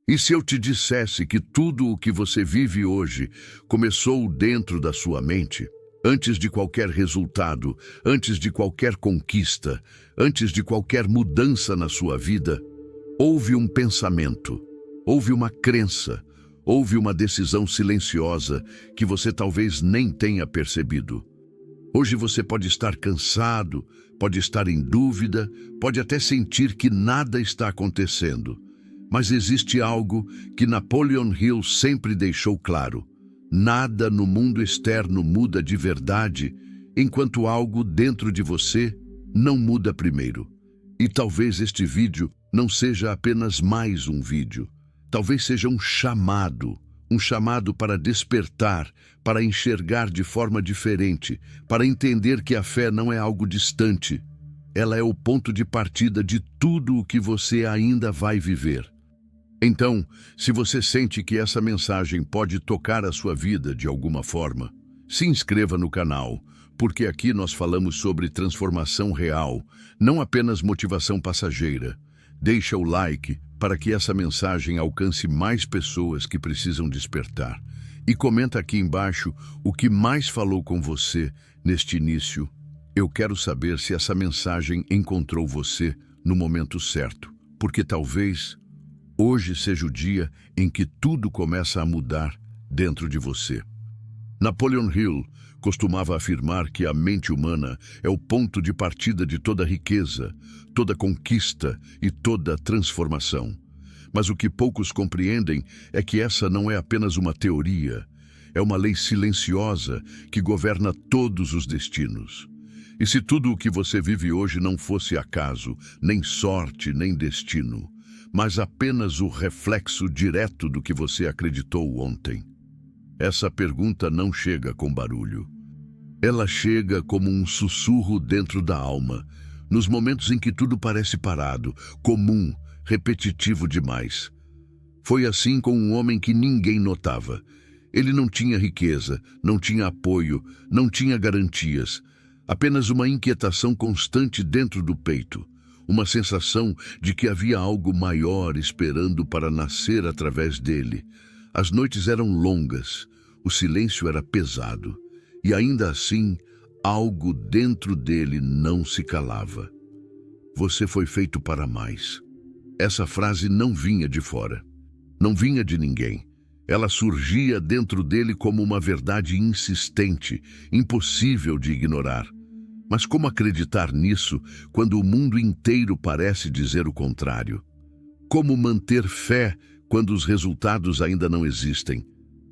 E se eu te dissesse que tudo o que você vive hoje começou dentro da sua mente? Antes de qualquer resultado, antes de qualquer conquista, antes de qualquer mudança na sua vida, houve um pensamento, houve uma crença, houve uma decisão silenciosa que você talvez nem tenha percebido. Hoje você pode estar cansado, pode estar em dúvida, pode até sentir que nada está acontecendo. Mas existe algo que Napoleon Hill sempre deixou claro: nada no mundo externo muda de verdade enquanto algo dentro de você não muda primeiro. E talvez este vídeo não seja apenas mais um vídeo. Talvez seja um chamado para despertar, para enxergar de forma diferente, para entender que a fé não é algo distante. Ela é o ponto de partida de tudo o que você ainda vai viver. Então, se você sente que essa mensagem pode tocar a sua vida de alguma forma, se inscreva no canal, porque aqui nós falamos sobre transformação real, não apenas motivação passageira. Deixa o like para que essa mensagem alcance mais pessoas que precisam despertar. E comenta aqui embaixo o que mais falou com você neste início. Eu quero saber se essa mensagem encontrou você no momento certo, porque talvez hoje seja o dia em que tudo começa a mudar dentro de você. Napoleon Hill costumava afirmar que a mente humana é o ponto de partida de toda riqueza, toda conquista e toda transformação. Mas o que poucos compreendem é que essa não é apenas uma teoria, é uma lei silenciosa que governa todos os destinos. E se tudo o que você vive hoje não fosse acaso, nem sorte, nem destino, mas apenas o reflexo direto do que você acreditou ontem? Essa pergunta não chega com barulho. Ela chega como um sussurro dentro da alma, nos momentos em que tudo parece parado, comum, repetitivo demais. Foi assim com um homem que ninguém notava. Ele não tinha riqueza, não tinha apoio, não tinha garantias, apenas uma inquietação constante dentro do peito. Uma sensação de que havia algo maior esperando para nascer através dele. As noites eram longas, o silêncio era pesado, e ainda assim, algo dentro dele não se calava. Você foi feito para mais. Essa frase não vinha de fora, não vinha de ninguém. Ela surgia dentro dele como uma verdade insistente, impossível de ignorar. Mas como acreditar nisso quando o mundo inteiro parece dizer o contrário? Como manter fé quando os resultados ainda não existem?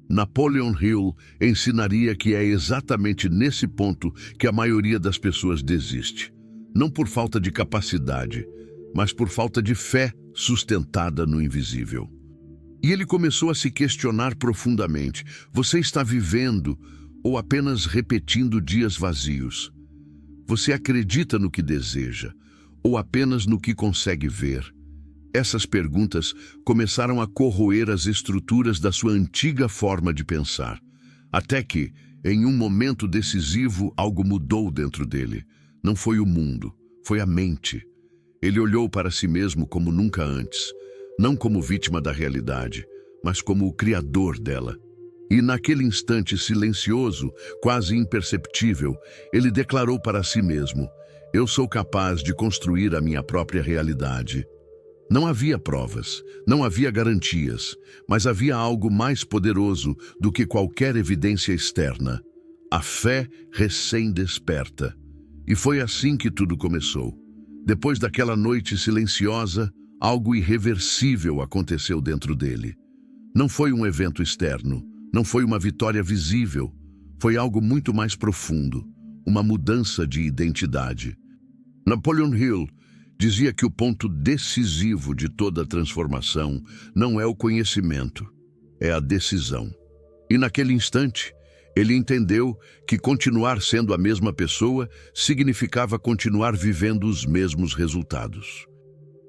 Napoleon Hill ensinaria que é exatamente nesse ponto que a maioria das pessoas desiste. Não por falta de capacidade, mas por falta de fé sustentada no invisível. E ele começou a se questionar profundamente: você está vivendo ou apenas repetindo dias vazios? Você acredita no que deseja, ou apenas no que consegue ver? Essas perguntas começaram a corroer as estruturas da sua antiga forma de pensar, até que, em um momento decisivo, algo mudou dentro dele. Não foi o mundo, foi a mente. Ele olhou para si mesmo como nunca antes, não como vítima da realidade, mas como o criador dela. E naquele instante silencioso, quase imperceptível, ele declarou para si mesmo: eu sou capaz de construir a minha própria realidade. Não havia provas, não havia garantias, mas havia algo mais poderoso do que qualquer evidência externa: a fé recém-desperta. E foi assim que tudo começou. Depois daquela noite silenciosa, algo irreversível aconteceu dentro dele. Não foi um evento externo, não foi uma vitória visível, foi algo muito mais profundo, uma mudança de identidade. Napoleon Hill dizia que o ponto decisivo de toda transformação não é o conhecimento, é a decisão. E naquele instante, ele entendeu que continuar sendo a mesma pessoa significava continuar vivendo os mesmos resultados.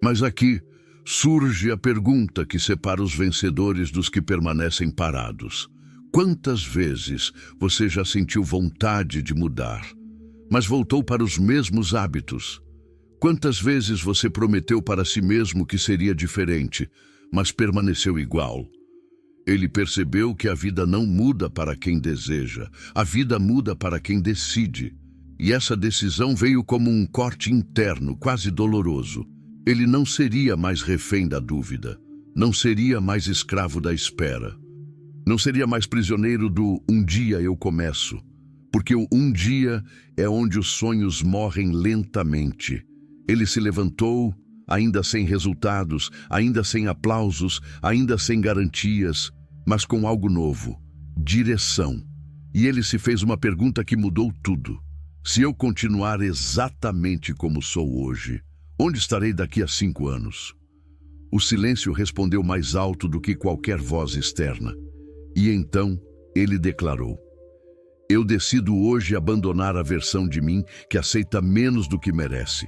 Mas aqui surge a pergunta que separa os vencedores dos que permanecem parados. Quantas vezes você já sentiu vontade de mudar, mas voltou para os mesmos hábitos? Quantas vezes você prometeu para si mesmo que seria diferente, mas permaneceu igual. Ele percebeu que a vida não muda para quem deseja, a vida muda para quem decide. E essa decisão veio como um corte interno, quase doloroso. Ele não seria mais refém da dúvida, não seria mais escravo da espera, não seria mais prisioneiro do "um dia eu começo", porque o "um dia" é onde os sonhos morrem lentamente. Ele se levantou, ainda sem resultados, ainda sem aplausos, ainda sem garantias, mas com algo novo: direção. E ele se fez uma pergunta que mudou tudo. Se eu continuar exatamente como sou hoje, onde estarei daqui a 5 anos? O silêncio respondeu mais alto do que qualquer voz externa. E então ele declarou: eu decido hoje abandonar a versão de mim que aceita menos do que merece.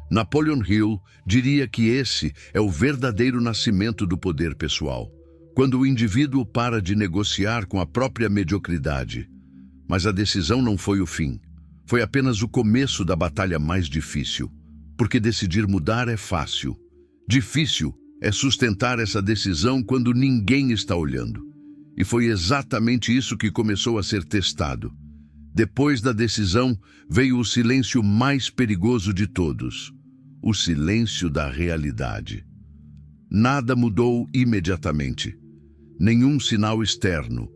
Napoleon Hill diria que esse é o verdadeiro nascimento do poder pessoal, quando o indivíduo para de negociar com a própria mediocridade. Mas a decisão não foi o fim. Foi apenas o começo da batalha mais difícil, porque decidir mudar é fácil. Difícil é sustentar essa decisão quando ninguém está olhando. E foi exatamente isso que começou a ser testado. Depois da decisão, veio o silêncio mais perigoso de todos: o silêncio da realidade. Nada mudou imediatamente. Nenhum sinal externo,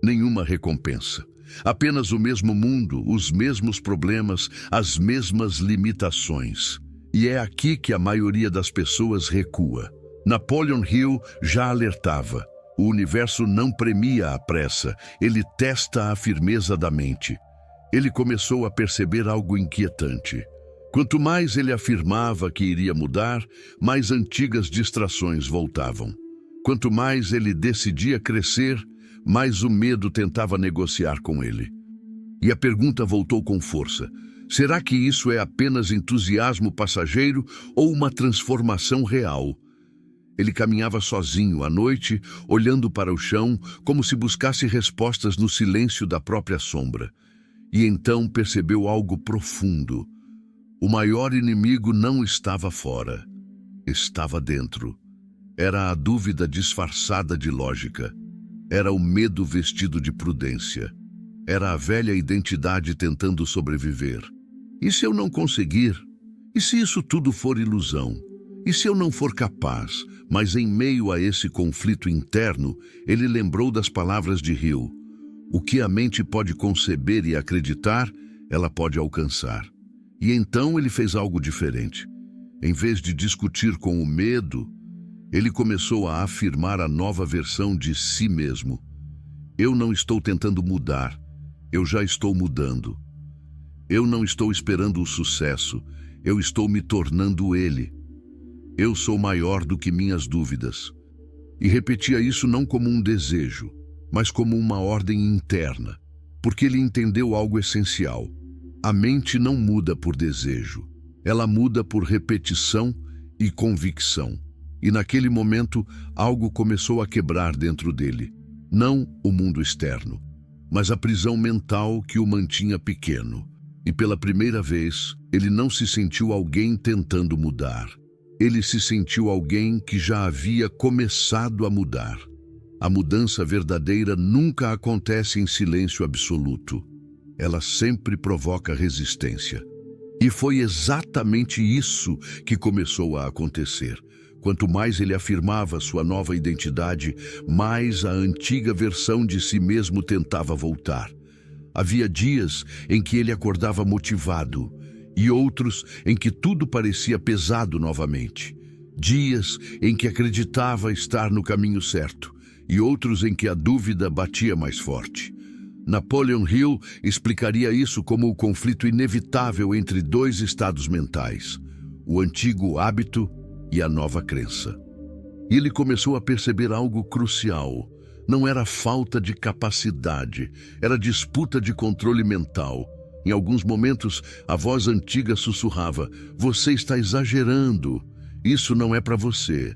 nenhuma recompensa. Apenas o mesmo mundo, os mesmos problemas, as mesmas limitações. E é aqui que a maioria das pessoas recua. Napoleon Hill já alertava: o universo não premia a pressa, ele testa a firmeza da mente. Ele começou a perceber algo inquietante. Quanto mais ele afirmava que iria mudar, mais antigas distrações voltavam. Quanto mais ele decidia crescer, mais o medo tentava negociar com ele. E a pergunta voltou com força: será que isso é apenas entusiasmo passageiro ou uma transformação real? Ele caminhava sozinho à noite, olhando para o chão, como se buscasse respostas no silêncio da própria sombra. E então percebeu algo profundo. O maior inimigo não estava fora, estava dentro. Era a dúvida disfarçada de lógica. Era o medo vestido de prudência. Era a velha identidade tentando sobreviver. E se eu não conseguir? E se isso tudo for ilusão? E se eu não for capaz? Mas em meio a esse conflito interno, ele lembrou das palavras de Hill: o que a mente pode conceber e acreditar, ela pode alcançar. E então ele fez algo diferente. Em vez de discutir com o medo, ele começou a afirmar a nova versão de si mesmo: eu não estou tentando mudar, eu já estou mudando. Eu não estou esperando o sucesso, eu estou me tornando ele. Eu sou maior do que minhas dúvidas. E repetia isso não como um desejo, mas como uma ordem interna, porque ele entendeu algo essencial. A mente não muda por desejo, ela muda por repetição e convicção. E naquele momento, algo começou a quebrar dentro dele. Não o mundo externo, mas a prisão mental que o mantinha pequeno. E pela primeira vez, ele não se sentiu alguém tentando mudar. Ele se sentiu alguém que já havia começado a mudar. A mudança verdadeira nunca acontece em silêncio absoluto. Ela sempre provoca resistência. E foi exatamente isso que começou a acontecer. Quanto mais ele afirmava sua nova identidade, mais a antiga versão de si mesmo tentava voltar. Havia dias em que ele acordava motivado e outros em que tudo parecia pesado novamente. Dias em que acreditava estar no caminho certo e outros em que a dúvida batia mais forte. Napoleon Hill explicaria isso como o conflito inevitável entre dois estados mentais: o antigo hábito e a nova crença. E ele começou a perceber algo crucial. Não era falta de capacidade, era disputa de controle mental. Em alguns momentos, a voz antiga sussurrava: você está exagerando, isso não é para você.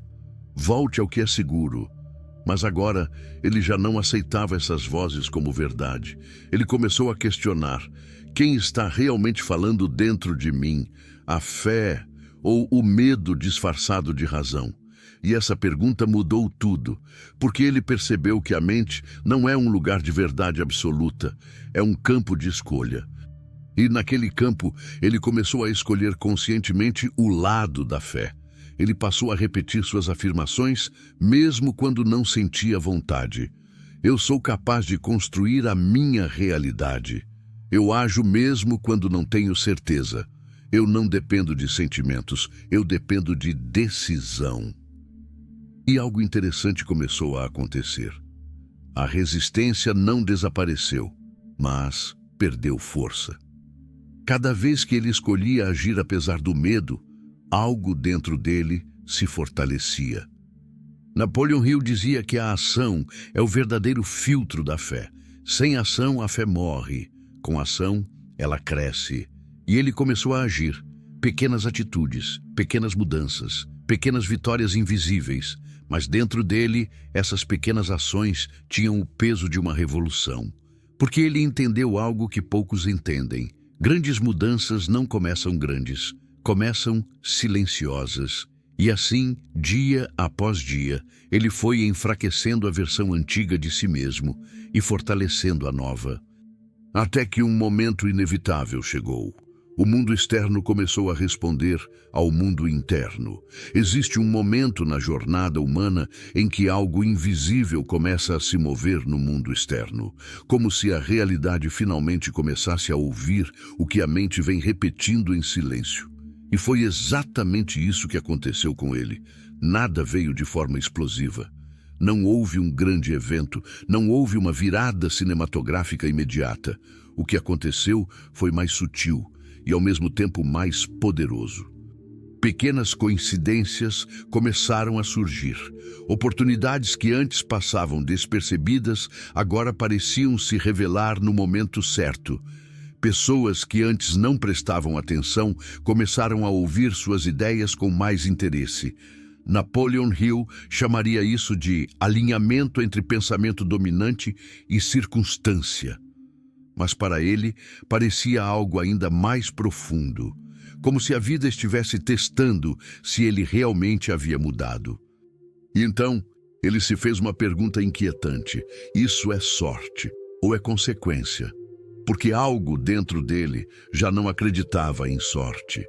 Volte ao que é seguro. Mas agora, ele já não aceitava essas vozes como verdade. Ele começou a questionar: quem está realmente falando dentro de mim? A fé ou o medo disfarçado de razão? E essa pergunta mudou tudo, porque ele percebeu que a mente não é um lugar de verdade absoluta, é um campo de escolha. E naquele campo, ele começou a escolher conscientemente o lado da fé. Ele passou a repetir suas afirmações, mesmo quando não sentia vontade. Eu sou capaz de construir a minha realidade. Eu ajo mesmo quando não tenho certeza. Eu não dependo de sentimentos, eu dependo de decisão. E algo interessante começou a acontecer. A resistência não desapareceu, mas perdeu força. Cada vez que ele escolhia agir apesar do medo, algo dentro dele se fortalecia. Napoleon Hill dizia que a ação é o verdadeiro filtro da fé. Sem ação, a fé morre. Com ação, ela cresce. E ele começou a agir. Pequenas atitudes, pequenas mudanças, pequenas vitórias invisíveis. Mas dentro dele, essas pequenas ações tinham o peso de uma revolução. Porque ele entendeu algo que poucos entendem. Grandes mudanças não começam grandes, começam silenciosas. E assim, dia após dia, ele foi enfraquecendo a versão antiga de si mesmo e fortalecendo a nova. Até que um momento inevitável chegou. O mundo externo começou a responder ao mundo interno. Existe um momento na jornada humana em que algo invisível começa a se mover no mundo externo, como se a realidade finalmente começasse a ouvir o que a mente vem repetindo em silêncio. E foi exatamente isso que aconteceu com ele. Nada veio de forma explosiva. Não houve um grande evento, não houve uma virada cinematográfica imediata. O que aconteceu foi mais sutil e ao mesmo tempo mais poderoso. Pequenas coincidências começaram a surgir. Oportunidades que antes passavam despercebidas agora pareciam se revelar no momento certo. Pessoas que antes não prestavam atenção começaram a ouvir suas ideias com mais interesse. Napoleon Hill chamaria isso de alinhamento entre pensamento dominante e circunstância. Mas para ele parecia algo ainda mais profundo, como se a vida estivesse testando se ele realmente havia mudado. E então, ele se fez uma pergunta inquietante: isso é sorte ou é consequência? Porque algo dentro dele já não acreditava em sorte.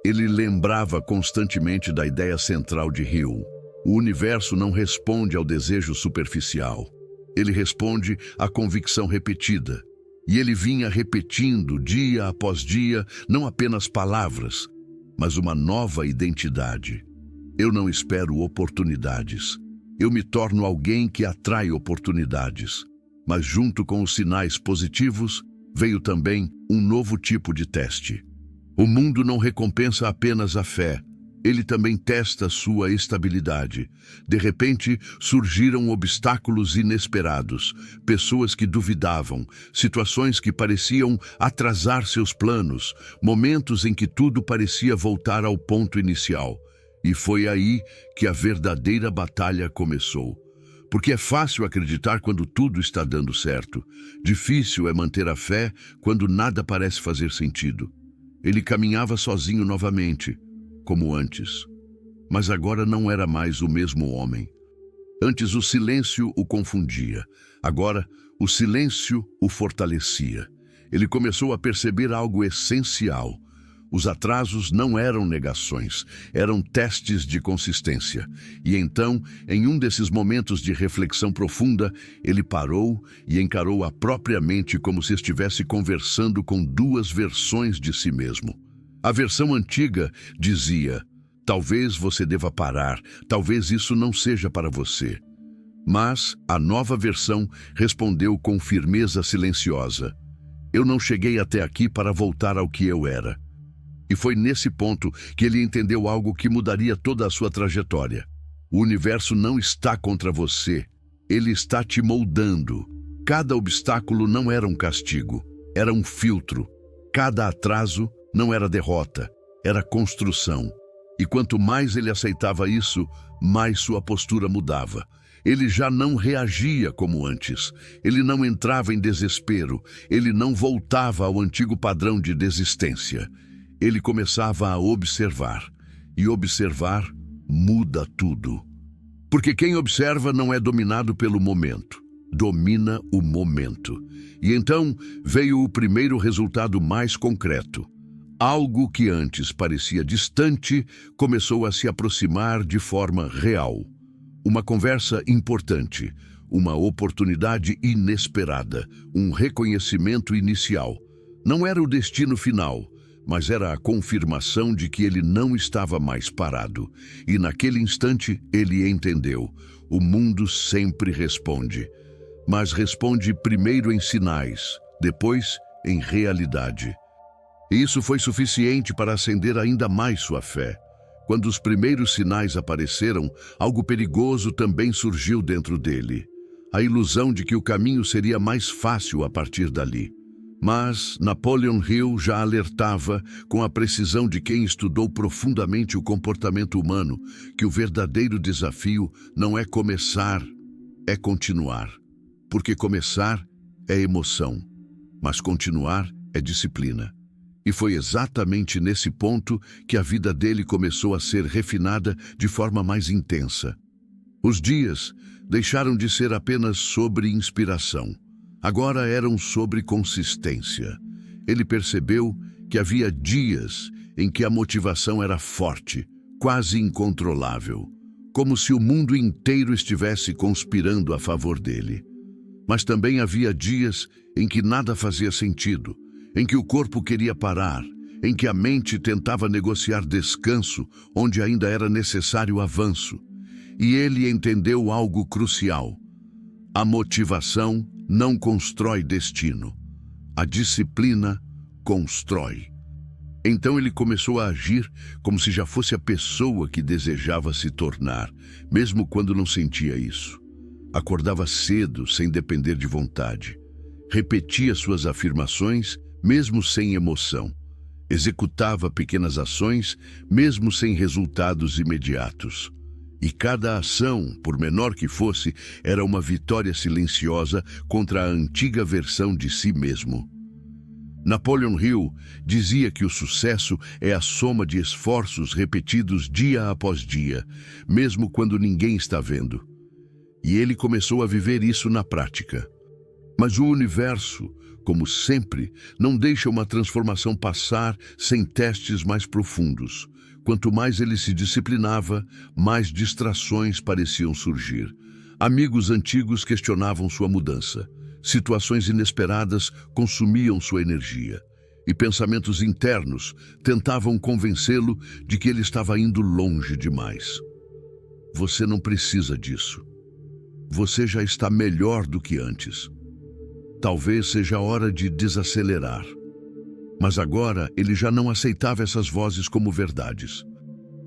Ele lembrava constantemente da ideia central de Hill. O universo não responde ao desejo superficial. Ele responde à convicção repetida. E ele vinha repetindo dia após dia, não apenas palavras, mas uma nova identidade. Eu não espero oportunidades. Eu me torno alguém que atrai oportunidades. Mas junto com os sinais positivos, veio também um novo tipo de teste. O mundo não recompensa apenas a fé, ele também testa sua estabilidade. De repente, surgiram obstáculos inesperados, pessoas que duvidavam, situações que pareciam atrasar seus planos, momentos em que tudo parecia voltar ao ponto inicial. E foi aí que a verdadeira batalha começou. Porque é fácil acreditar quando tudo está dando certo. Difícil é manter a fé quando nada parece fazer sentido. Ele caminhava sozinho novamente, como antes. Mas agora não era mais o mesmo homem. Antes o silêncio o confundia. Agora o silêncio o fortalecia. Ele começou a perceber algo essencial. Os atrasos não eram negações, eram testes de consistência. E então, em um desses momentos de reflexão profunda, ele parou e encarou a própria mente como se estivesse conversando com duas versões de si mesmo. A versão antiga dizia: talvez você deva parar, talvez isso não seja para você. Mas a nova versão respondeu com firmeza silenciosa: eu não cheguei até aqui para voltar ao que eu era. E foi nesse ponto que ele entendeu algo que mudaria toda a sua trajetória. O universo não está contra você, ele está te moldando. Cada obstáculo não era um castigo, era um filtro. Cada atraso não era derrota, era construção. E quanto mais ele aceitava isso, mais sua postura mudava. Ele já não reagia como antes. Ele não entrava em desespero. Ele não voltava ao antigo padrão de desistência. Ele começava a observar. E observar muda tudo. Porque quem observa não é dominado pelo momento, domina o momento. E então veio o primeiro resultado mais concreto. Algo que antes parecia distante começou a se aproximar de forma real. Uma conversa importante, uma oportunidade inesperada, um reconhecimento inicial. Não era o destino final, mas era a confirmação de que ele não estava mais parado. E naquele instante ele entendeu: o mundo sempre responde, mas responde primeiro em sinais, depois em realidade. E isso foi suficiente para acender ainda mais sua fé. Quando os primeiros sinais apareceram, algo perigoso também surgiu dentro dele. A ilusão de que o caminho seria mais fácil a partir dali. Mas Napoleon Hill já alertava, com a precisão de quem estudou profundamente o comportamento humano, que o verdadeiro desafio não é começar, é continuar. Porque começar é emoção, mas continuar é disciplina. E foi exatamente nesse ponto que a vida dele começou a ser refinada de forma mais intensa. Os dias deixaram de ser apenas sobre inspiração. Agora eram sobre consistência. Ele percebeu que havia dias em que a motivação era forte, quase incontrolável, como se o mundo inteiro estivesse conspirando a favor dele. Mas também havia dias em que nada fazia sentido, em que o corpo queria parar, em que a mente tentava negociar descanso onde ainda era necessário avanço. E ele entendeu algo crucial. A motivação não constrói destino. A disciplina constrói. Então ele começou a agir como se já fosse a pessoa que desejava se tornar, mesmo quando não sentia isso. Acordava cedo, sem depender de vontade. Repetia suas afirmações, mesmo sem emoção. Executava pequenas ações, mesmo sem resultados imediatos. E cada ação, por menor que fosse, era uma vitória silenciosa contra a antiga versão de si mesmo. Napoleon Hill dizia que o sucesso é a soma de esforços repetidos dia após dia, mesmo quando ninguém está vendo. E ele começou a viver isso na prática. Mas o universo, como sempre, não deixa uma transformação passar sem testes mais profundos. Quanto mais ele se disciplinava, mais distrações pareciam surgir. Amigos antigos questionavam sua mudança. Situações inesperadas consumiam sua energia. E pensamentos internos tentavam convencê-lo de que ele estava indo longe demais. Você não precisa disso. Você já está melhor do que antes. Talvez seja a hora de desacelerar. Mas agora ele já não aceitava essas vozes como verdades.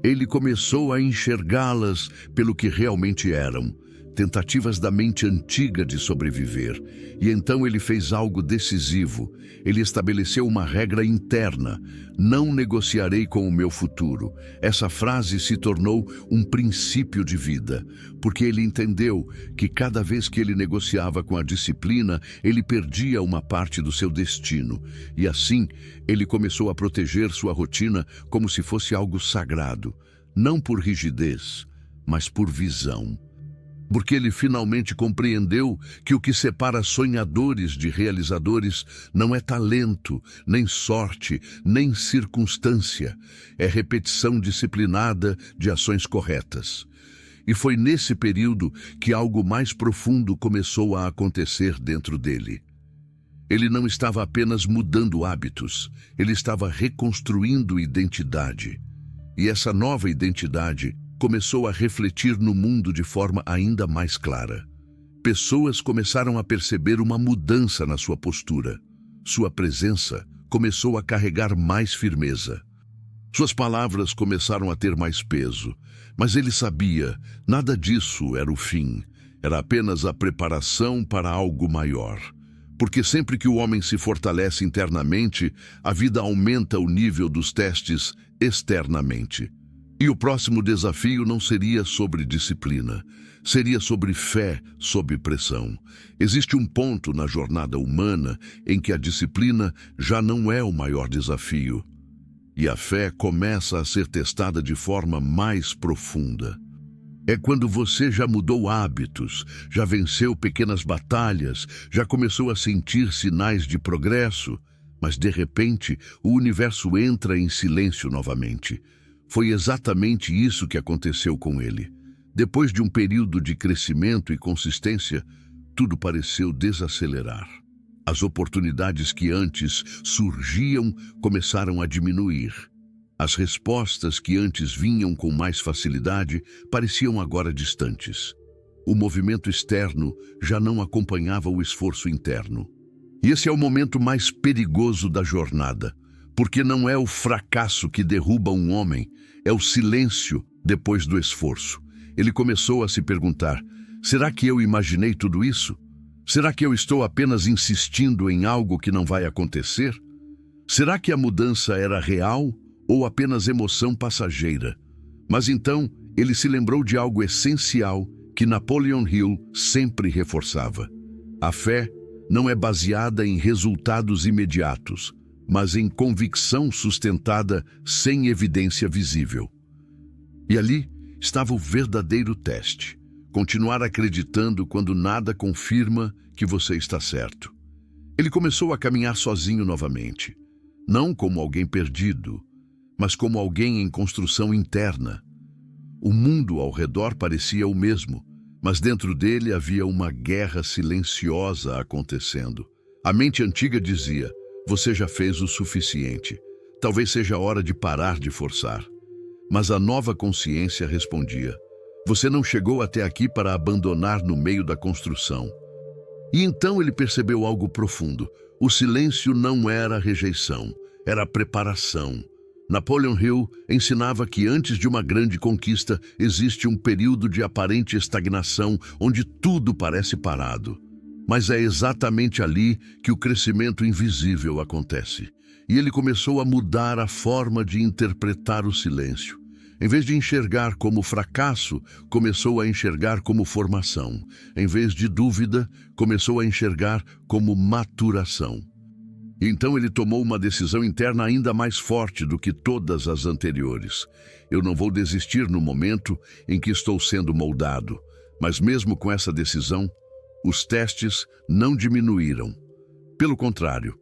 Ele começou a enxergá-las pelo que realmente eram, tentativas da mente antiga de sobreviver. E então ele fez algo decisivo. Ele estabeleceu uma regra interna: não negociarei com o meu futuro. Essa frase se tornou um princípio de vida, porque ele entendeu que cada vez que ele negociava com a disciplina, ele perdia uma parte do seu destino. E assim, ele começou a proteger sua rotina como se fosse algo sagrado, não por rigidez, mas por visão. Porque ele finalmente compreendeu que o que separa sonhadores de realizadores não é talento, nem sorte, nem circunstância. É repetição disciplinada de ações corretas. E foi nesse período que algo mais profundo começou a acontecer dentro dele. Ele não estava apenas mudando hábitos, ele estava reconstruindo identidade. E essa nova identidade começou a refletir no mundo de forma ainda mais clara. Pessoas começaram a perceber uma mudança na sua postura. Sua presença começou a carregar mais firmeza. Suas palavras começaram a ter mais peso, mas ele sabia, nada disso era o fim. Era apenas a preparação para algo maior. Porque sempre que o homem se fortalece internamente, a vida aumenta o nível dos testes externamente. E o próximo desafio não seria sobre disciplina, seria sobre fé sob pressão. Existe um ponto na jornada humana em que a disciplina já não é o maior desafio, e a fé começa a ser testada de forma mais profunda. É quando você já mudou hábitos, já venceu pequenas batalhas, já começou a sentir sinais de progresso, mas de repente o universo entra em silêncio novamente. Foi exatamente isso que aconteceu com ele. Depois de um período de crescimento e consistência, tudo pareceu desacelerar. As oportunidades que antes surgiam começaram a diminuir. As respostas que antes vinham com mais facilidade pareciam agora distantes. O movimento externo já não acompanhava o esforço interno. E esse é o momento mais perigoso da jornada, porque não é o fracasso que derruba um homem, é o silêncio depois do esforço. Ele começou a se perguntar: será que eu imaginei tudo isso? Será que eu estou apenas insistindo em algo que não vai acontecer? Será que a mudança era real ou apenas emoção passageira? Mas então ele se lembrou de algo essencial que Napoleon Hill sempre reforçava. A fé não é baseada em resultados imediatos, mas em convicção sustentada sem evidência visível. E ali estava o verdadeiro teste: continuar acreditando quando nada confirma que você está certo. Ele começou a caminhar sozinho novamente, não como alguém perdido, mas como alguém em construção interna. O mundo ao redor parecia o mesmo, mas dentro dele havia uma guerra silenciosa acontecendo. A mente antiga dizia: você já fez o suficiente, talvez seja hora de parar de forçar. Mas a nova consciência respondia: você não chegou até aqui para abandonar no meio da construção. E então ele percebeu algo profundo. O silêncio não era rejeição, era preparação. Napoleon Hill ensinava que antes de uma grande conquista existe um período de aparente estagnação onde tudo parece parado. Mas é exatamente ali que o crescimento invisível acontece. E ele começou a mudar a forma de interpretar o silêncio. Em vez de enxergar como fracasso, começou a enxergar como formação. Em vez de dúvida, começou a enxergar como maturação. Então ele tomou uma decisão interna ainda mais forte do que todas as anteriores. Eu não vou desistir no momento em que estou sendo moldado. Mas mesmo com essa decisão, os testes não diminuíram. Pelo contrário,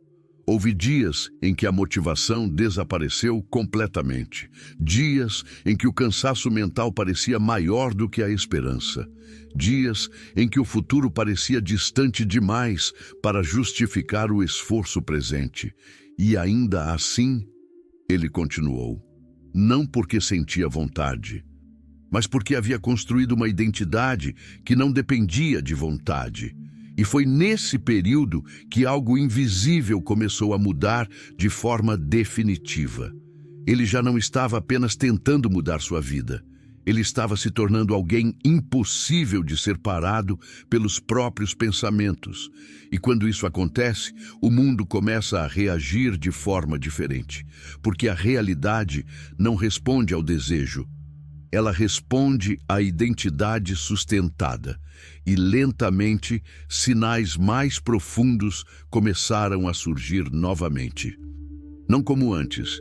houve dias em que a motivação desapareceu completamente. Dias em que o cansaço mental parecia maior do que a esperança. Dias em que o futuro parecia distante demais para justificar o esforço presente. E ainda assim, ele continuou. Não porque sentia vontade, mas porque havia construído uma identidade que não dependia de vontade. E foi nesse período que algo invisível começou a mudar de forma definitiva. Ele já não estava apenas tentando mudar sua vida. Ele estava se tornando alguém impossível de ser parado pelos próprios pensamentos. E quando isso acontece, o mundo começa a reagir de forma diferente. Porque a realidade não responde ao desejo. Ela responde à identidade sustentada. E lentamente, sinais mais profundos começaram a surgir novamente. Não como antes,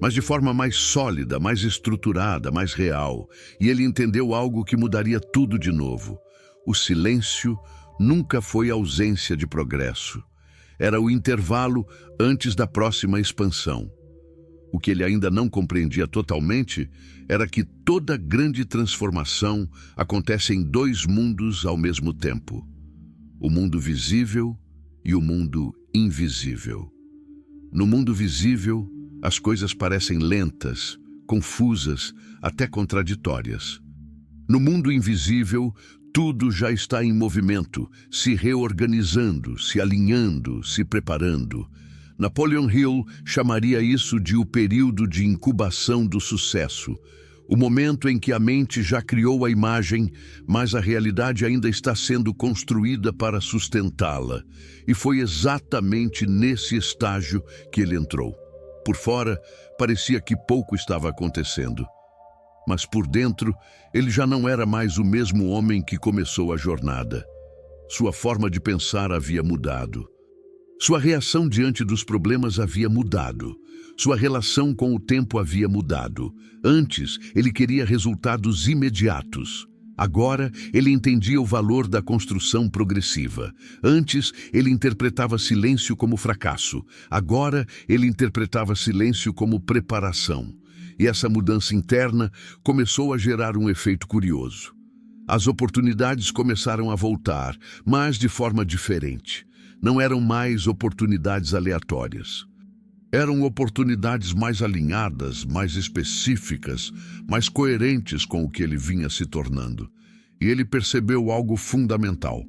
mas de forma mais sólida, mais estruturada, mais real. E ele entendeu algo que mudaria tudo de novo. O silêncio nunca foi ausência de progresso. Era o intervalo antes da próxima expansão. O que ele ainda não compreendia totalmente era que toda grande transformação acontece em dois mundos ao mesmo tempo: o mundo visível e o mundo invisível. No mundo visível, as coisas parecem lentas, confusas, até contraditórias. No mundo invisível, tudo já está em movimento, se reorganizando, se alinhando, se preparando. Napoleon Hill chamaria isso de o período de incubação do sucesso, o momento em que a mente já criou a imagem, mas a realidade ainda está sendo construída para sustentá-la. E foi exatamente nesse estágio que ele entrou. Por fora, parecia que pouco estava acontecendo. Mas por dentro, ele já não era mais o mesmo homem que começou a jornada. Sua forma de pensar havia mudado. Sua reação diante dos problemas havia mudado. Sua relação com o tempo havia mudado. Antes, ele queria resultados imediatos. Agora, ele entendia o valor da construção progressiva. Antes, ele interpretava silêncio como fracasso. Agora, ele interpretava silêncio como preparação. E essa mudança interna começou a gerar um efeito curioso. As oportunidades começaram a voltar, mas de forma diferente. Não eram mais oportunidades aleatórias. Eram oportunidades mais alinhadas, mais específicas, mais coerentes com o que ele vinha se tornando. E ele percebeu algo fundamental.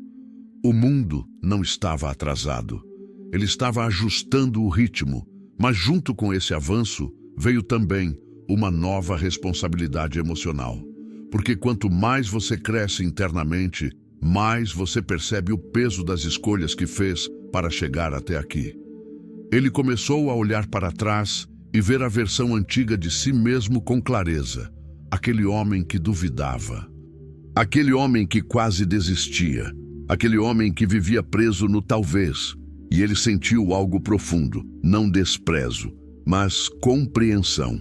O mundo não estava atrasado. Ele estava ajustando o ritmo, mas junto com esse avanço veio também uma nova responsabilidade emocional. Porque quanto mais você cresce internamente, mais você percebe o peso das escolhas que fez para chegar até aqui. Ele começou a olhar para trás e ver a versão antiga de si mesmo com clareza. Aquele homem que duvidava. Aquele homem que quase desistia. Aquele homem que vivia preso no talvez. E ele sentiu algo profundo, não desprezo, mas compreensão.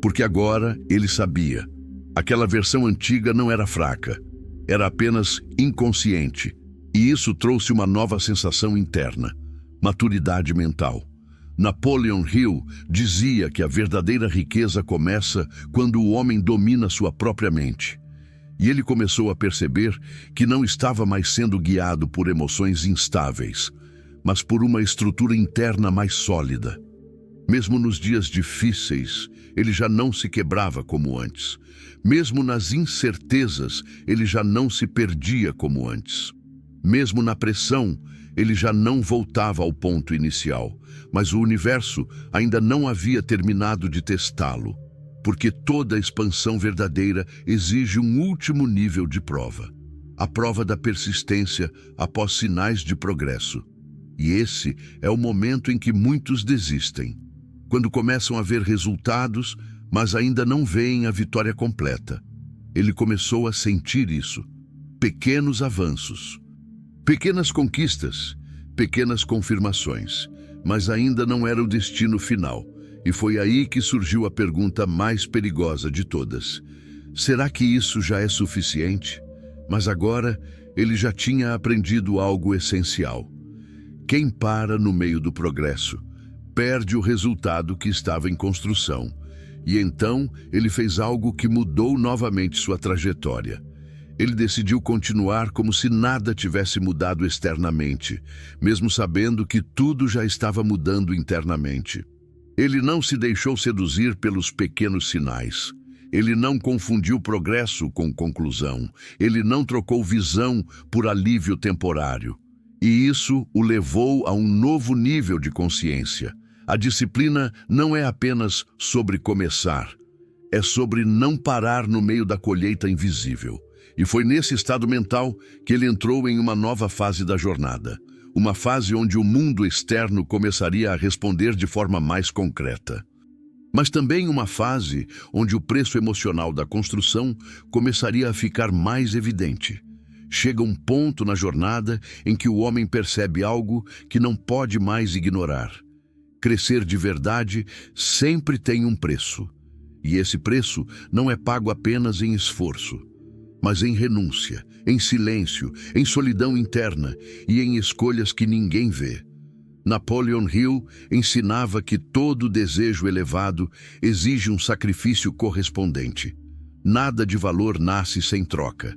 Porque agora ele sabia. Aquela versão antiga não era fraca. Era apenas inconsciente. E isso trouxe uma nova sensação interna. Maturidade mental. Napoleon Hill dizia que a verdadeira riqueza começa quando o homem domina sua própria mente. E ele começou a perceber que não estava mais sendo guiado por emoções instáveis, mas por uma estrutura interna mais sólida. Mesmo nos dias difíceis, ele já não se quebrava como antes. Mesmo nas incertezas, ele já não se perdia como antes. Mesmo na pressão, ele já não voltava ao ponto inicial, mas o universo ainda não havia terminado de testá-lo, porque toda expansão verdadeira exige um último nível de prova, a prova da persistência após sinais de progresso. E esse é o momento em que muitos desistem, quando começam a ver resultados, mas ainda não veem a vitória completa. Ele começou a sentir isso, pequenos avanços. Pequenas conquistas, pequenas confirmações, mas ainda não era o destino final. E foi aí que surgiu a pergunta mais perigosa de todas. Será que isso já é suficiente? Mas agora ele já tinha aprendido algo essencial. Quem para no meio do progresso perde o resultado que estava em construção. E então ele fez algo que mudou novamente sua trajetória. Ele decidiu continuar como se nada tivesse mudado externamente, mesmo sabendo que tudo já estava mudando internamente. Ele não se deixou seduzir pelos pequenos sinais. Ele não confundiu progresso com conclusão. Ele não trocou visão por alívio temporário. E isso o levou a um novo nível de consciência. A disciplina não é apenas sobre começar, é sobre não parar no meio da colheita invisível. E foi nesse estado mental que ele entrou em uma nova fase da jornada. Uma fase onde o mundo externo começaria a responder de forma mais concreta. Mas também uma fase onde o preço emocional da construção começaria a ficar mais evidente. Chega um ponto na jornada em que o homem percebe algo que não pode mais ignorar. Crescer de verdade sempre tem um preço. E esse preço não é pago apenas em esforço, mas em renúncia, em silêncio, em solidão interna e em escolhas que ninguém vê. Napoleon Hill ensinava que todo desejo elevado exige um sacrifício correspondente. Nada de valor nasce sem troca.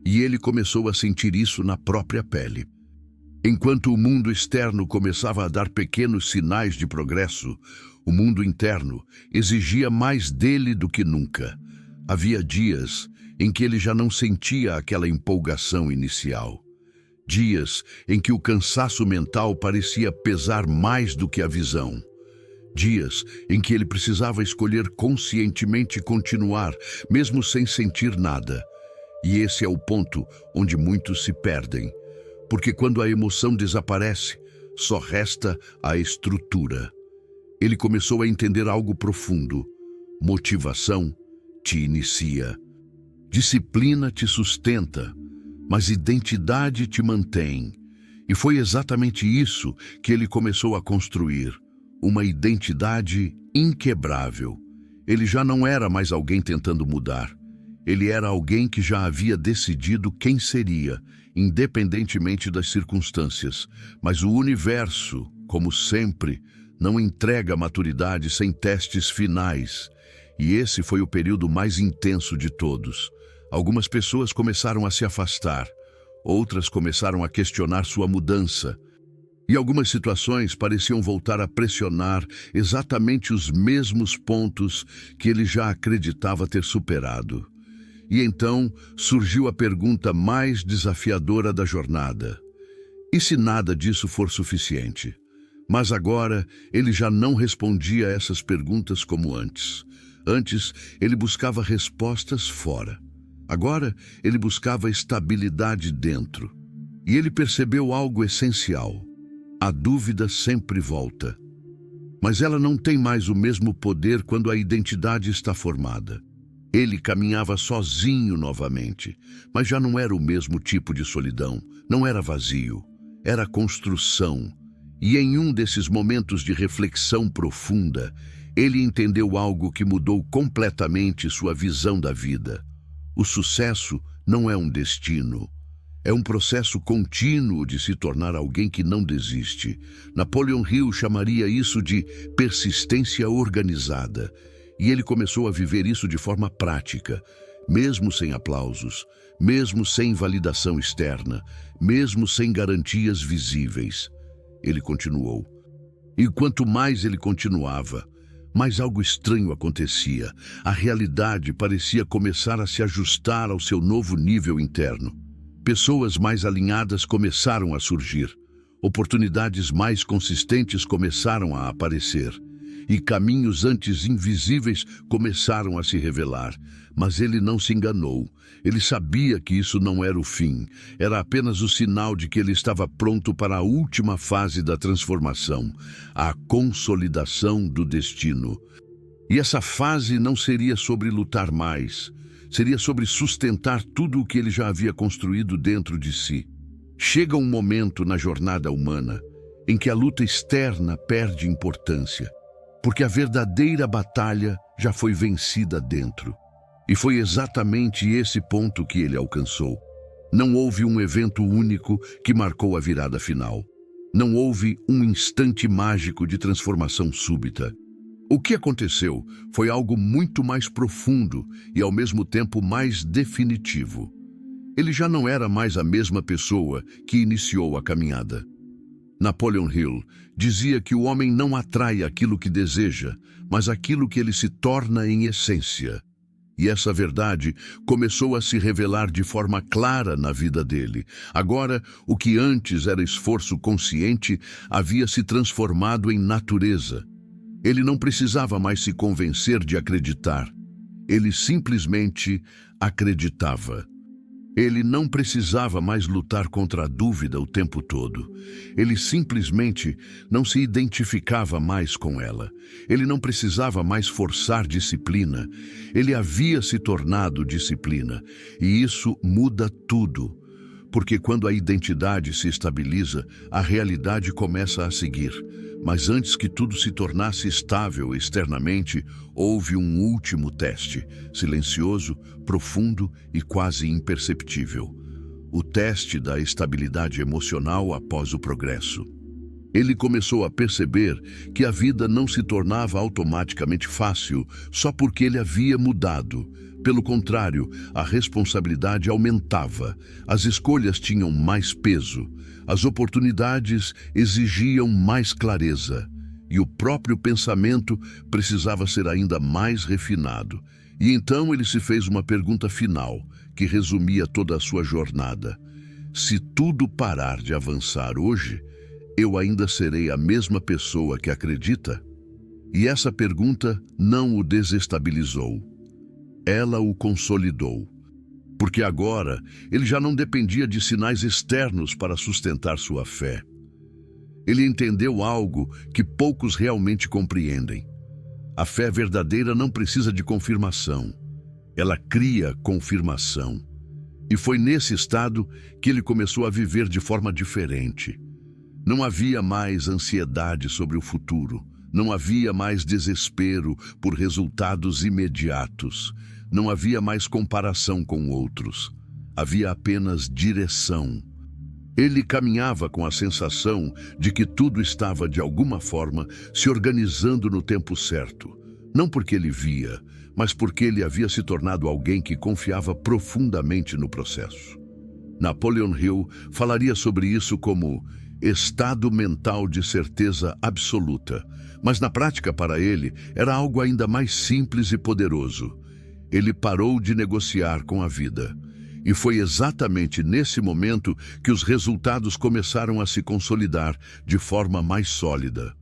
E ele começou a sentir isso na própria pele. Enquanto o mundo externo começava a dar pequenos sinais de progresso, o mundo interno exigia mais dele do que nunca. Havia dias em que ele já não sentia aquela empolgação inicial. Dias em que o cansaço mental parecia pesar mais do que a visão. Dias em que ele precisava escolher conscientemente continuar, mesmo sem sentir nada. E esse é o ponto onde muitos se perdem, porque quando a emoção desaparece, só resta a estrutura. Ele começou a entender algo profundo. Motivação te inicia. Disciplina te sustenta, mas identidade te mantém. E foi exatamente isso que ele começou a construir, uma identidade inquebrável. Ele já não era mais alguém tentando mudar. Ele era alguém que já havia decidido quem seria, independentemente das circunstâncias. Mas o universo, como sempre, não entrega maturidade sem testes finais. E esse foi o período mais intenso de todos. Algumas pessoas começaram a se afastar, outras começaram a questionar sua mudança. E algumas situações pareciam voltar a pressionar exatamente os mesmos pontos que ele já acreditava ter superado. E então surgiu a pergunta mais desafiadora da jornada. E se nada disso for suficiente? Mas agora ele já não respondia a essas perguntas como antes. Antes, ele buscava respostas fora. Agora, ele buscava estabilidade dentro. E ele percebeu algo essencial. A dúvida sempre volta. Mas ela não tem mais o mesmo poder quando a identidade está formada. Ele caminhava sozinho novamente, mas já não era o mesmo tipo de solidão, não era vazio, era construção. E em um desses momentos de reflexão profunda, ele entendeu algo que mudou completamente sua visão da vida. O sucesso não é um destino. É um processo contínuo de se tornar alguém que não desiste. Napoleon Hill chamaria isso de persistência organizada. E ele começou a viver isso de forma prática, mesmo sem aplausos, mesmo sem validação externa, mesmo sem garantias visíveis. Ele continuou. E quanto mais ele continuava, mais algo estranho acontecia. A realidade parecia começar a se ajustar ao seu novo nível interno. Pessoas mais alinhadas começaram a surgir. Oportunidades mais consistentes começaram a aparecer. E caminhos antes invisíveis começaram a se revelar. Mas ele não se enganou. Ele sabia que isso não era o fim. Era apenas o sinal de que ele estava pronto para a última fase da transformação, a consolidação do destino. E essa fase não seria sobre lutar mais. Seria sobre sustentar tudo o que ele já havia construído dentro de si. Chega um momento na jornada humana em que a luta externa perde importância, porque a verdadeira batalha já foi vencida dentro. E foi exatamente esse ponto que ele alcançou. Não houve um evento único que marcou a virada final. Não houve um instante mágico de transformação súbita. O que aconteceu foi algo muito mais profundo e, ao mesmo tempo, mais definitivo. Ele já não era mais a mesma pessoa que iniciou a caminhada. Napoleon Hill dizia que o homem não atrai aquilo que deseja, mas aquilo que ele se torna em essência. E essa verdade começou a se revelar de forma clara na vida dele. Agora, o que antes era esforço consciente havia se transformado em natureza. Ele não precisava mais se convencer de acreditar. Ele simplesmente acreditava. Ele não precisava mais lutar contra a dúvida o tempo todo. Ele simplesmente não se identificava mais com ela. Ele não precisava mais forçar disciplina. Ele havia se tornado disciplina. E isso muda tudo. Porque quando a identidade se estabiliza, a realidade começa a seguir. Mas antes que tudo se tornasse estável externamente, houve um último teste, silencioso, profundo e quase imperceptível. O teste da estabilidade emocional após o progresso. Ele começou a perceber que a vida não se tornava automaticamente fácil só porque ele havia mudado. Pelo contrário, a responsabilidade aumentava, as escolhas tinham mais peso, as oportunidades exigiam mais clareza, e o próprio pensamento precisava ser ainda mais refinado. E então ele se fez uma pergunta final, que resumia toda a sua jornada. Se tudo parar de avançar hoje, eu ainda serei a mesma pessoa que acredita? E essa pergunta não o desestabilizou. Ela o consolidou, porque agora ele já não dependia de sinais externos para sustentar sua fé. Ele entendeu algo que poucos realmente compreendem. A fé verdadeira não precisa de confirmação. Ela cria confirmação. E foi nesse estado que ele começou a viver de forma diferente. Não havia mais ansiedade sobre o futuro. Não havia mais desespero por resultados imediatos. Não havia mais comparação com outros. Havia apenas direção. Ele caminhava com a sensação de que tudo estava, de alguma forma, se organizando no tempo certo. Não porque ele via, mas porque ele havia se tornado alguém que confiava profundamente no processo. Napoleon Hill falaria sobre isso como estado mental de certeza absoluta, mas na prática para ele era algo ainda mais simples e poderoso. Ele parou de negociar com a vida. E foi exatamente nesse momento que os resultados começaram a se consolidar de forma mais sólida.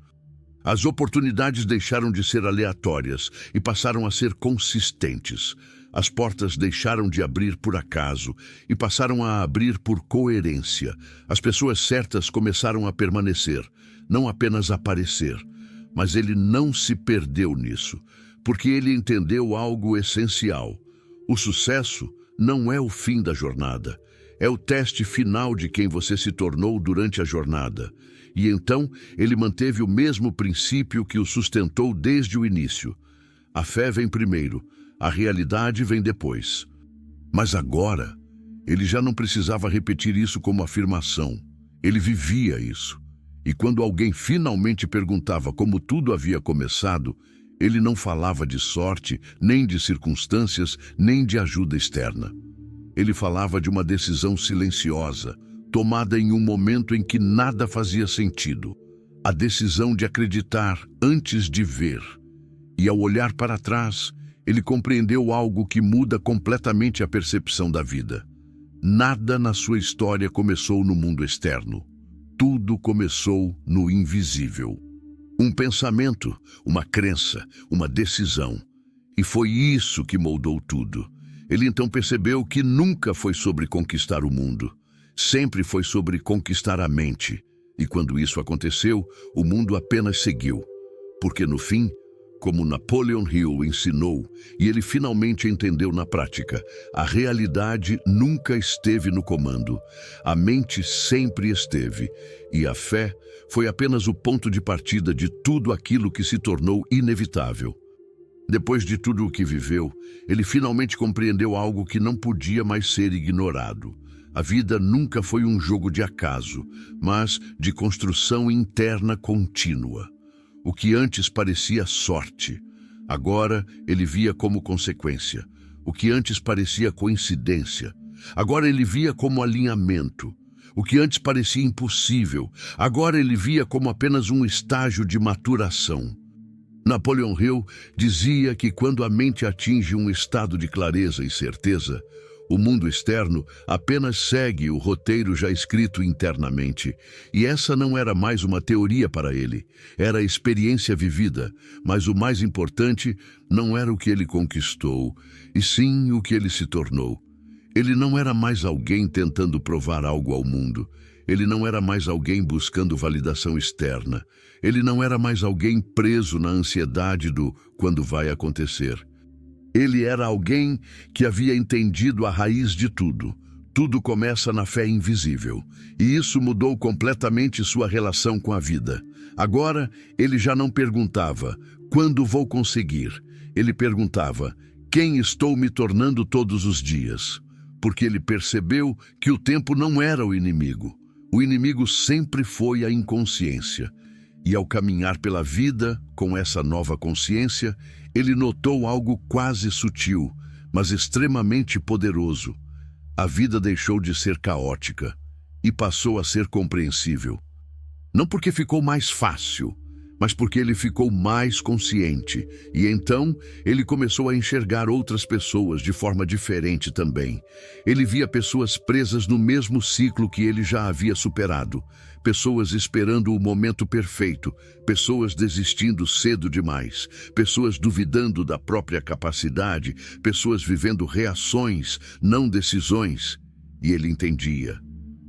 As oportunidades deixaram de ser aleatórias e passaram a ser consistentes. As portas deixaram de abrir por acaso e passaram a abrir por coerência. As pessoas certas começaram a permanecer, não apenas aparecer. Mas ele não se perdeu nisso, porque ele entendeu algo essencial. O sucesso não é o fim da jornada, é o teste final de quem você se tornou durante a jornada. E então ele manteve o mesmo princípio que o sustentou desde o início. A fé vem primeiro, a realidade vem depois. Mas agora, ele já não precisava repetir isso como afirmação. Ele vivia isso. E quando alguém finalmente perguntava como tudo havia começado, ele não falava de sorte, nem de circunstâncias, nem de ajuda externa. Ele falava de uma decisão silenciosa, tomada em um momento em que nada fazia sentido. A decisão de acreditar antes de ver. E ao olhar para trás, ele compreendeu algo que muda completamente a percepção da vida. Nada na sua história começou no mundo externo. Tudo começou no invisível. Um pensamento, uma crença, uma decisão. E foi isso que moldou tudo. Ele então percebeu que nunca foi sobre conquistar o mundo. Sempre foi sobre conquistar a mente. E quando isso aconteceu, o mundo apenas seguiu. Porque no fim, como Napoleon Hill ensinou, e ele finalmente entendeu na prática, a realidade nunca esteve no comando. A mente sempre esteve. E a fé foi apenas o ponto de partida de tudo aquilo que se tornou inevitável. Depois de tudo o que viveu, ele finalmente compreendeu algo que não podia mais ser ignorado. A vida nunca foi um jogo de acaso, mas de construção interna contínua. O que antes parecia sorte, agora ele via como consequência. O que antes parecia coincidência, agora ele via como alinhamento. O que antes parecia impossível, agora ele via como apenas um estágio de maturação. Napoleon Hill dizia que quando a mente atinge um estado de clareza e certeza, o mundo externo apenas segue o roteiro já escrito internamente. E essa não era mais uma teoria para ele, era a experiência vivida. Mas o mais importante não era o que ele conquistou, e sim o que ele se tornou. Ele não era mais alguém tentando provar algo ao mundo. Ele não era mais alguém buscando validação externa. Ele não era mais alguém preso na ansiedade do quando vai acontecer. Ele era alguém que havia entendido a raiz de tudo. Tudo começa na fé invisível. E isso mudou completamente sua relação com a vida. Agora, ele já não perguntava, quando vou conseguir? Ele perguntava, quem estou me tornando todos os dias? Porque ele percebeu que o tempo não era o inimigo. O inimigo sempre foi a inconsciência. E ao caminhar pela vida com essa nova consciência, ele notou algo quase sutil, mas extremamente poderoso. A vida deixou de ser caótica e passou a ser compreensível. Não porque ficou mais fácil, mas porque ele ficou mais consciente. E então ele começou a enxergar outras pessoas de forma diferente também. Ele via pessoas presas no mesmo ciclo que ele já havia superado. Pessoas esperando o momento perfeito, pessoas desistindo cedo demais, pessoas duvidando da própria capacidade, pessoas vivendo reações, não decisões. E ele entendia,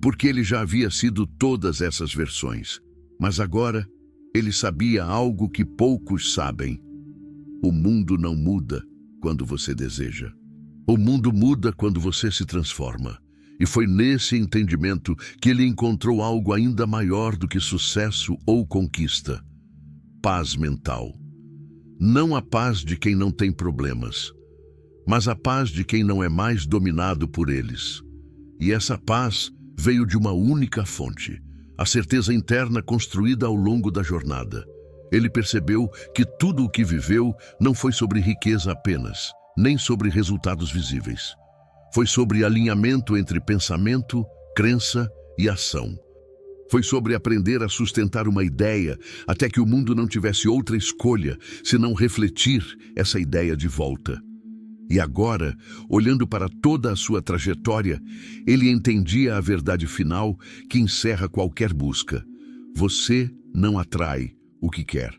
porque ele já havia sido todas essas versões. Mas agora, ele sabia algo que poucos sabem. O mundo não muda quando você deseja. O mundo muda quando você se transforma. E foi nesse entendimento que ele encontrou algo ainda maior do que sucesso ou conquista. Paz mental. Não a paz de quem não tem problemas, mas a paz de quem não é mais dominado por eles. E essa paz veio de uma única fonte, a certeza interna construída ao longo da jornada. Ele percebeu que tudo o que viveu não foi sobre riqueza apenas, nem sobre resultados visíveis. Foi sobre alinhamento entre pensamento, crença e ação. Foi sobre aprender a sustentar uma ideia até que o mundo não tivesse outra escolha senão refletir essa ideia de volta. E agora, olhando para toda a sua trajetória, ele entendia a verdade final que encerra qualquer busca. Você não atrai o que quer.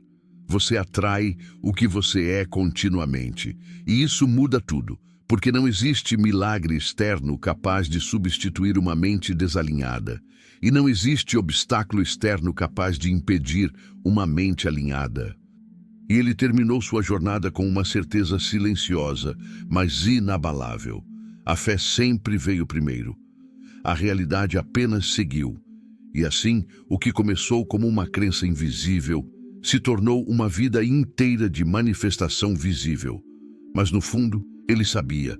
Você atrai o que você é continuamente. E isso muda tudo, porque não existe milagre externo capaz de substituir uma mente desalinhada. E não existe obstáculo externo capaz de impedir uma mente alinhada. E ele terminou sua jornada com uma certeza silenciosa, mas inabalável. A fé sempre veio primeiro. A realidade apenas seguiu. E assim, o que começou como uma crença invisível se tornou uma vida inteira de manifestação visível. Mas no fundo, ele sabia.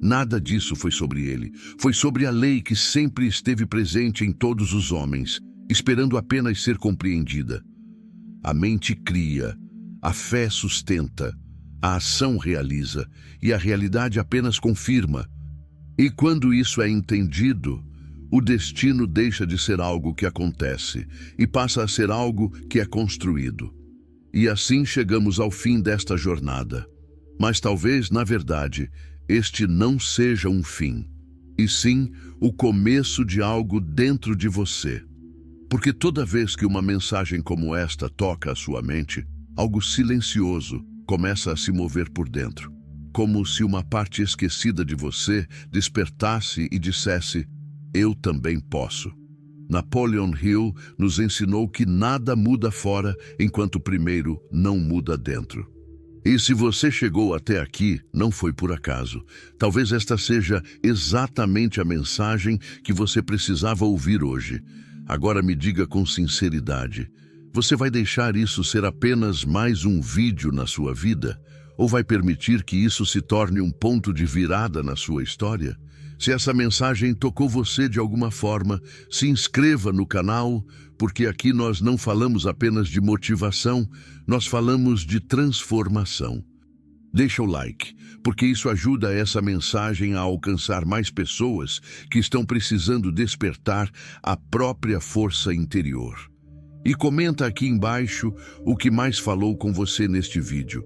Nada disso foi sobre ele. Foi sobre a lei que sempre esteve presente em todos os homens, esperando apenas ser compreendida. A mente cria, a fé sustenta, a ação realiza e a realidade apenas confirma. E quando isso é entendido, o destino deixa de ser algo que acontece e passa a ser algo que é construído. E assim chegamos ao fim desta jornada. Mas talvez, na verdade, este não seja um fim, e sim o começo de algo dentro de você. Porque toda vez que uma mensagem como esta toca a sua mente, algo silencioso começa a se mover por dentro, como se uma parte esquecida de você despertasse e dissesse: eu também posso. Napoleon Hill nos ensinou que nada muda fora enquanto primeiro não muda dentro. E se você chegou até aqui, não foi por acaso. Talvez esta seja exatamente a mensagem que você precisava ouvir hoje. Agora me diga com sinceridade, você vai deixar isso ser apenas mais um vídeo na sua vida? Ou vai permitir que isso se torne um ponto de virada na sua história? Se essa mensagem tocou você de alguma forma, se inscreva no canal, porque aqui nós não falamos apenas de motivação, nós falamos de transformação. Deixa o like, porque isso ajuda essa mensagem a alcançar mais pessoas que estão precisando despertar a própria força interior. E comenta aqui embaixo o que mais falou com você neste vídeo.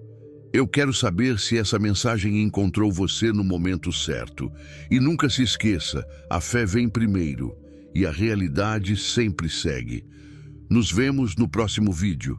Eu quero saber se essa mensagem encontrou você no momento certo. E nunca se esqueça, a fé vem primeiro e a realidade sempre segue. Nos vemos no próximo vídeo.